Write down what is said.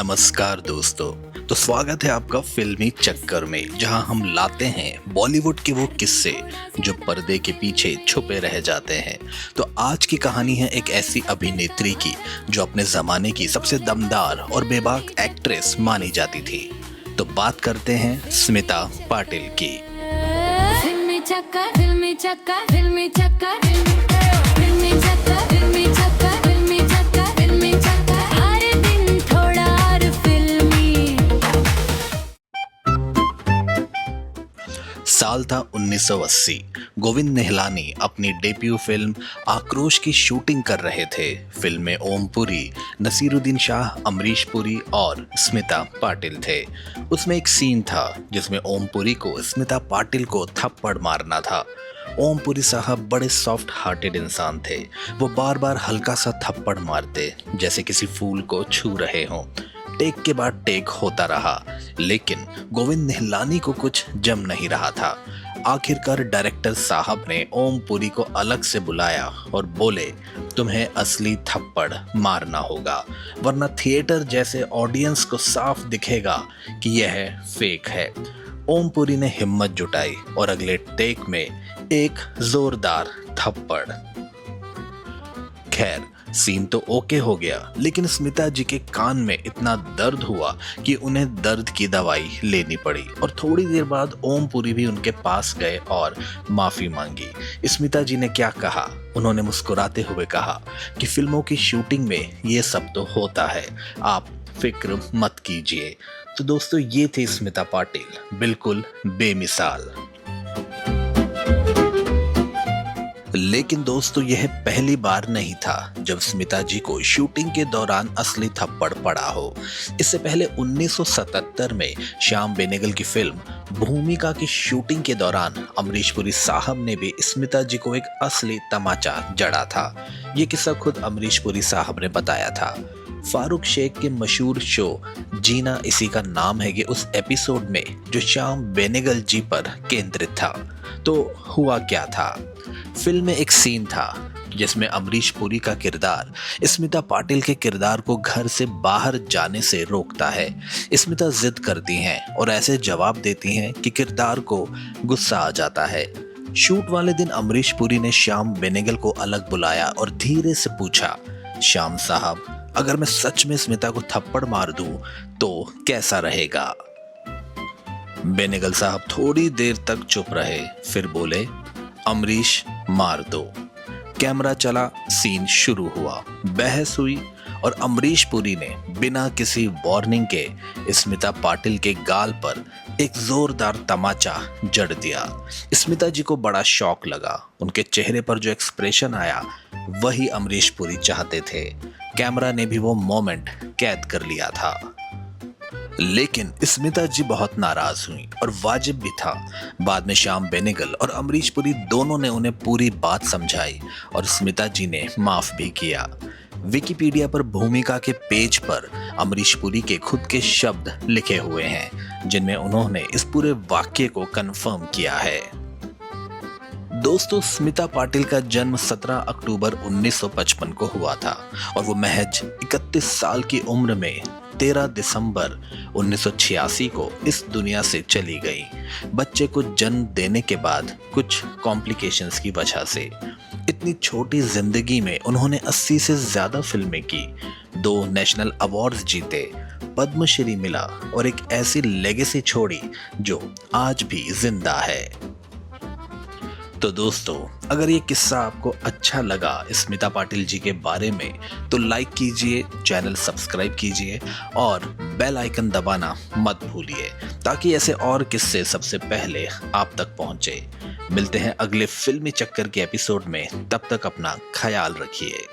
नमस्कार दोस्तों। तो स्वागत है आपका फिल्मी चक्कर में, जहां हम लाते हैं बॉलीवुड के वो किस्से जो पर्दे के पीछे छुपे रह जाते हैं। तो आज की कहानी है एक ऐसी अभिनेत्री की जो अपने जमाने की सबसे दमदार और बेबाक एक्ट्रेस मानी जाती थी। तो बात करते हैं स्मिता पाटिल की। फिल्मी चक्कर, फिल्मी चक्कर, फिल्मी चक्कर, फिल्मी चक्कर, फिल्मी चक्कर, फिल्मी चक्कर, फिल्मी चक्कर, हर दिन थोड़ा और फिल्मी। साल था 1980। गोविंद निहलानी अपनी डेब्यू फिल्म आक्रोश की शूटिंग कर रहे थे। फिल्म में ओम पुरी, नसीरुद्दीन शाह, अमरीश पुरी और स्मिता पाटिल थे। उसमें एक सीन था जिसमें ओम पुरी को स्मिता पाटिल को थप्पड़ मारना था। ओम पुरी साहब बड़े सॉफ्ट हार्टेड इंसान थे। वो बार बार हल्का सा थप्पड़ मारते जैसे किसी फूल को छू रहे हों। टेक के बाद टेक होता रहा, लेकिन गोविंद निहलानी को कुछ जम नहीं रहा था। आखिरकार डायरेक्टर साहब ने ओम पुरी को अलग से बुलाया और बोले, तुम्हें असली थप्पड़ मारना होगा, वरना थिएटर जैसे ऑडियंस को साफ दिखेगा कि यह फेक है। ओम पुरी ने हिम्मत जुटाई और अगले टेक में एक जोरदार थप्पड़। खैर, सीन तो ओके हो गया, लेकिन स्मिता जी के कान में इतना दर्द हुआ कि उन्हें दर्द की दवाई लेनी पड़ी और थोड़ी देर बाद ओम पुरी भी उनके पास गए और माफी मांगी। स्मिता जी ने क्या कहा? उन्होंने मुस्कुराते हुए कहा कि फिल्मों की शूटिंग में ये सब तो होता है, आप फिक्र मत कीजिए। तो दोस्तों, ये थी स्मिता पाटिल, बिल्कुल बेमिसाल। लेकिन दोस्तों, यह पहली बार नहीं था जब स्मिता जी को शूटिंग के दौरान असली थप्पड़ पड़ा हो। इससे पहले 1977 में श्याम बेनेगल की फिल्म भूमिका की शूटिंग के दौरान अमरीश पुरी साहब ने भी स्मिता जी को एक असली तमाचा जड़ा था। ये किस्सा खुद अमरीश पुरी साहब ने बताया था। फारूक शेख के मशहूर शो जीना इसी का नाम है कि उस एपिसोड में जो श्याम बेनेगल जी पर केंद्रित था। तो हुआ क्या था? फिल्म में एक सीन था जिसमें अमरीश पुरी का किरदार स्मिता पाटिल के किरदार को घर से बाहर जाने से रोकता है। स्मिता जिद करती हैं और ऐसे जवाब देती हैं कि किरदार को गुस्सा आ जाता है। शूट वाले दिन अमरीश पुरी ने श्याम बेनेगल को अलग बुलाया और धीरे से पूछा, श्याम साहब, अगर मैं सच में स्मिता को थप्पड़ मार दूं तो कैसा रहेगा? बेनेगल साहब थोड़ी देर तक चुप रहे, फिर बोले, अमरीश, मार दो। कैमरा चला, सीन शुरू हुआ, बहस हुई और अमरीश पुरी ने बिना किसी वार्निंग के स्मिता पाटिल के गाल पर एक जोरदार तमाचा जड़ दिया। स्मिता जी को बड़ा शॉक लगा। उनके चेहरे पर जो एक्सप्रेशन आया वही अमरीश पुरी चाहते थे। कैमरा ने भी वो मोमेंट कैद कर लिया था। लेकिन स्मिता जी बहुत नाराज हुई और वाजिब भी था। बाद में श्याम बेनेगल और अमरीश पुरी दोनों ने उन्हें पूरी बात समझाई और स्मिता जी ने माफ भी किया। विकिपीडिया पर भूमिका के पेज पर अमरीश पुरी के खुद के शब्द लिखे हुए हैं, जिनमें उन्होंने इस पूरे वाक्य को कंफर्म किया है। दोस्तों, स्मिता पाटिल का जन्म 17 अक्टूबर 1955 को हुआ था और वो महज 31 साल की उम्र में 13 दिसंबर 1986 को इस दुनिया से चली गई। बच्चे को जन्म देने के बाद कुछ कॉम्प्लिकेशंस की वजह से इतनी छोटी जिंदगी में उन्होंने 80 से ज्यादा फिल्में की, 2 नेशनल अवार्ड्स जीते, पद्मश्री मिला और एक ऐसी लेगेसी छोड़ी जो आज भी जिंदा है। तो दोस्तों, अगर ये किस्सा आपको अच्छा लगा स्मिता पाटिल जी के बारे में, तो लाइक कीजिए, चैनल सब्सक्राइब कीजिए और बेल आइकन दबाना मत भूलिए, ताकि ऐसे और किस्से सबसे पहले आप तक पहुंचे। मिलते हैं अगले फिल्मी चक्कर के एपिसोड में, तब तक अपना ख्याल रखिए।